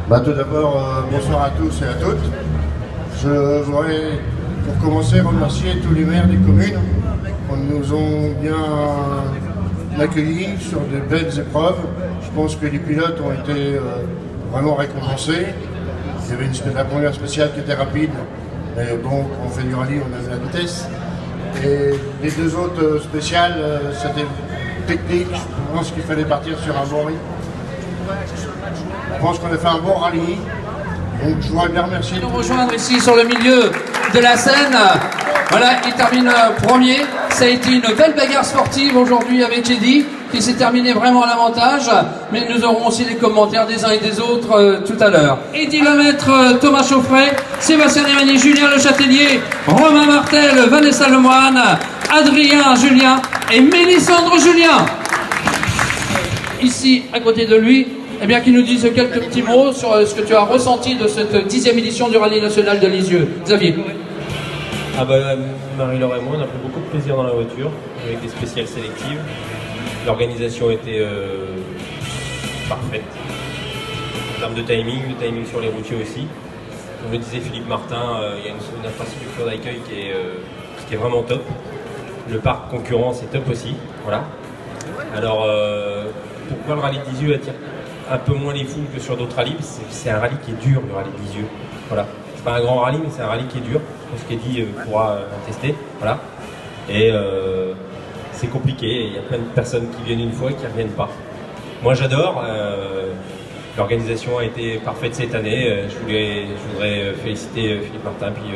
Tout d'abord, bonsoir à tous et à toutes. Je voudrais, pour commencer, remercier tous les maires des communes qui nous ont bien accueillis sur de belles épreuves. Je pense que les pilotes ont été vraiment récompensés. Il y avait la première spéciale qui était rapide, mais bon, quand on fait du rallye, on a de la vitesse. Et les deux autres spéciales, c'était technique. Je pense qu'il fallait partir sur un bon rythme. Je pense qu'on a fait un bon rallye, donc je voudrais bien remercier. Nous rejoindre ici sur le milieu de la scène. Voilà, il termine premier. Ça a été une belle bagarre sportive aujourd'hui avec Eddy, qui s'est terminé vraiment à l'avantage. Mais nous aurons aussi les commentaires des uns et des autres tout à l'heure. Eddy Lemaître, Thomas Chauffret, Sébastien Demani, Julien Le Châtelier, Romain Martel, Vanessa Lemoine, Adrien Julien et Mélissandre Julien. Ici, à côté de lui, eh bien, qui nous dise quelques petits mots sur ce que tu as ressenti de cette 10e édition du Rallye National de Lisieux. Xavier. Marie-Laure et moi, on a pris beaucoup de plaisir dans la voiture, avec des spéciales sélectives. L'organisation était parfaite. En termes de timing sur les routiers aussi. Comme le disait Philippe Martin, il y a une infrastructure d'accueil qui est vraiment top. Le parc concurrent, c'est top aussi. Voilà. Alors, pourquoi le rallye de Lisieux attire un peu moins les foules que sur d'autres rallyes? C'est un rallye qui est dur, le rallye de Lisieux. Voilà. C'est pas un grand rallye, mais c'est un rallye qui est dur. Ce qu'Eddy pourra tester. Voilà. Et c'est compliqué. Il y a plein de personnes qui viennent une fois et qui ne reviennent pas. Moi, j'adore. L'organisation a été parfaite cette année. Je voudrais féliciter Philippe Martin, puis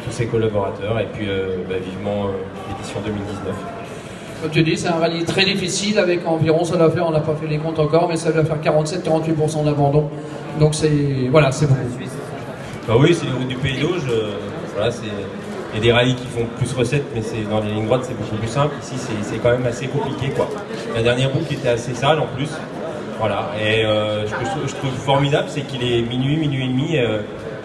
tous ses collaborateurs, et puis vivement l'édition 2019. Comme tu dis, c'est un rallye très difficile avec environ, ça va faire, on n'a pas fait les comptes encore, mais ça va faire 47-48% d'abandon. Donc voilà, c'est beaucoup. Oui, c'est les routes du Pays d'Auge. Voilà, il y a des rallyes qui font plus recettes, mais dans les lignes droites c'est beaucoup plus simple. Ici c'est quand même assez compliqué, quoi. La dernière boucle était assez sale en plus. Voilà. Et ce que je trouve formidable, c'est qu'il est minuit et demi.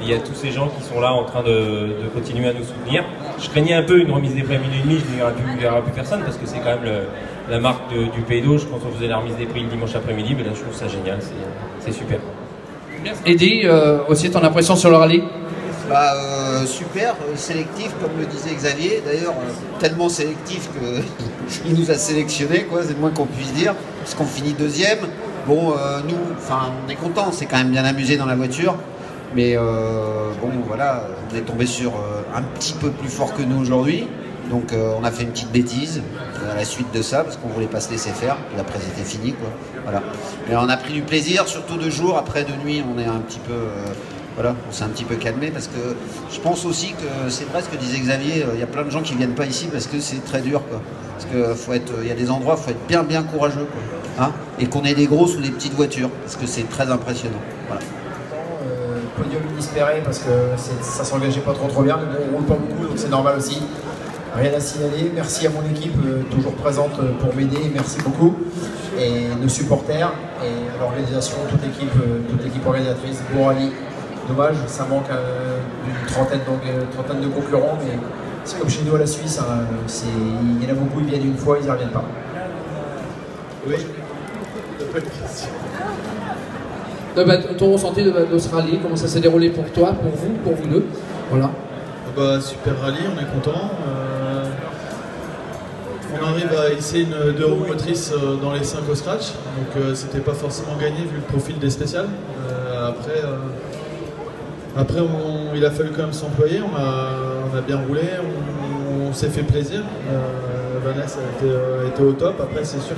Il y a tous ces gens qui sont là en train de continuer à nous soutenir. Je craignais un peu une remise des prix à minuit et demi, je n'y verrai plus personne parce que c'est quand même la marque du Pays d'Auge quand on faisait la remise des prix le dimanche après-midi. Mais là, je trouve ça génial, c'est super. Merci. Eddy, aussi ton impression sur le rallye? Super, sélectif comme le disait Xavier, d'ailleurs tellement sélectif qu'il nous a sélectionnés, quoi, c'est le moins qu'on puisse dire, parce qu'on finit deuxième. Bon, nous, on est contents, c'est quand même bien amusé dans la voiture. Mais bon, voilà, on est tombé sur un petit peu plus fort que nous aujourd'hui. Donc on a fait une petite bêtise à la suite de ça, parce qu'on voulait pas se laisser faire. Et après c'était fini, quoi. Voilà. Mais on a pris du plaisir, surtout de jour. Après de nuit, on est un petit peu... voilà, on s'est un petit peu calmé, parce que je pense aussi que c'est vrai ce que disait Xavier, il y a plein de gens qui viennent pas ici parce que c'est très dur, quoi. Parce que il y a des endroits où il faut être bien courageux, quoi. Hein, et qu'on ait des grosses ou des petites voitures, parce que c'est très impressionnant. Voilà. Podium inespéré parce que ça s'engageait pas trop bien, mais bon, on roule pas beaucoup, donc c'est normal aussi. Rien à signaler. Merci à mon équipe toujours présente pour m'aider, merci beaucoup. Et nos supporters et à l'organisation, toute l'équipe organisatrice. Bon rallye, dommage, ça manque d'une trentaine de concurrents, mais c'est comme chez nous à la Suisse, hein, il y en a beaucoup, ils viennent une fois, ils n'y reviennent pas. Oui. Ton ressenti de ce rallye, comment ça s'est déroulé pour toi, pour vous deux? Voilà. Super rallye, on est content. On arrive à essayer une 2 roues motrices dans les 5 au scratch, donc c'était pas forcément gagné vu le profil des spéciales. Après il a fallu quand même s'employer, on a bien roulé, on s'est fait plaisir. Vanessa était au top. Après c'est sûr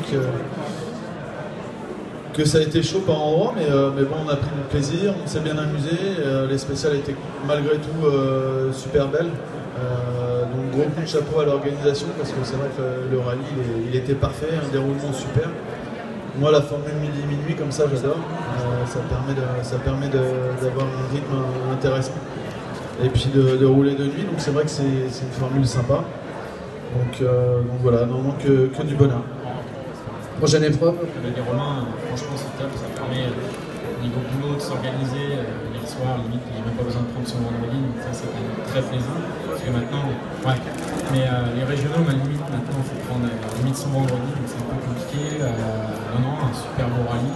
que ça a été chaud par endroits, mais bon, on a pris du plaisir, on s'est bien amusé. Les spéciales étaient malgré tout super belles. Donc gros coup de chapeau à l'organisation, parce que c'est vrai que le rallye il était parfait, un déroulement super. Moi la formule midi-minuit comme ça j'adore, ça permet d'avoir un rythme intéressant et puis de rouler de nuit, donc c'est vrai que c'est une formule sympa. Donc voilà, non que du bonheur. Prochaine épreuve. Les Romains, franchement c'est top, ça permet niveau boulot de s'organiser. Hier soir, limite, il n'y a même pas besoin de prendre son vendredi, donc ça c'est quand même très plaisant. Parce que maintenant, ouais. Mais les régionaux, limite, maintenant, il faut prendre limite son vendredi, donc c'est un peu compliqué. Non, un super beau rallye.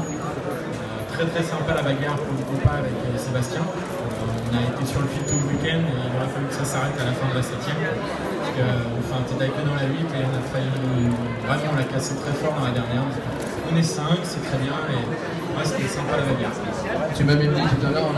très sympa la bagarre pour le compas avec Sébastien. On a été sur le fil tout le week-end et il aurait fallu que ça s'arrête à la fin de la 7e. Parce que, enfin, t'étais que dans la 8 et on a failli vraiment la casser très fort dans la dernière. On est 5, c'est très bien et ouais, c'était sympa la bagarre. Tu m'avais dit tout à l'heure, on a